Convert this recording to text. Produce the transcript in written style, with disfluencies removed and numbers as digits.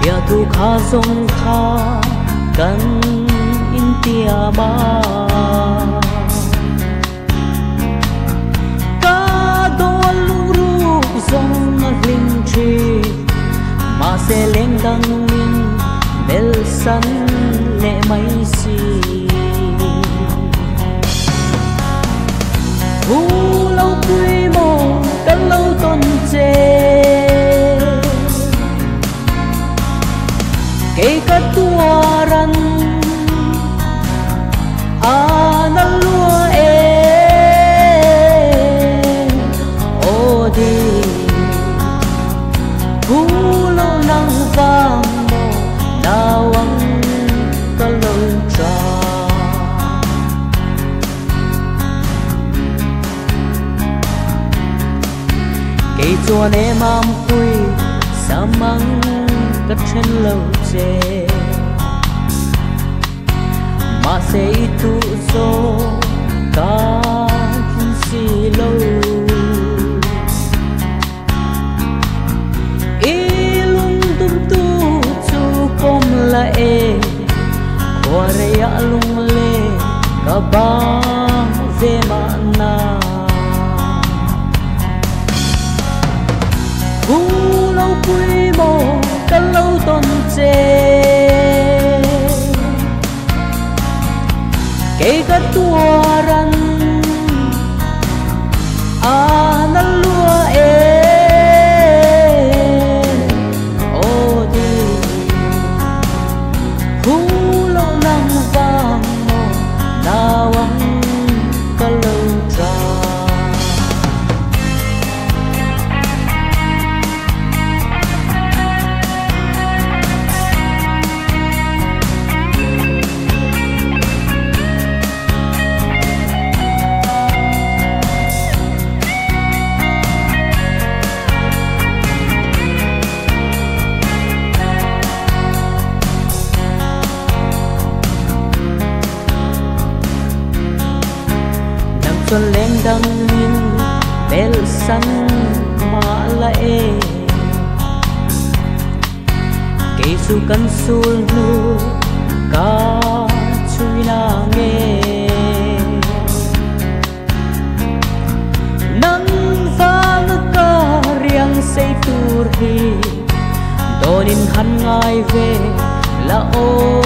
bia thu kha sông kha kan in tia ma ka do lu ru sông linh tri mà sẽ lên đăng min bel san lệ mai si hu lâu quy mô cả lâu tôn chê kể cả tua răn na lúa ô đi hu lâu nắng vàng mô đào ăn cả lâu trà kể chua nè mam quy sa măng cất trên lâu chê mà sẽ tu dô cả kinh si lâu ý lung tung tu chu com la e qua re ya lung le cả bang ve ma na hu lâu quy mô cả lâu tôn chê kể cả tua răn na lúa ô đi hu lâu nắng vàng mô đào ăn cả lâu trà xuân lên đăng min bel san ma la e kể su căn sul nu ca chui na nghe nắng vang ca riang say tur hi donin han ngai ve la o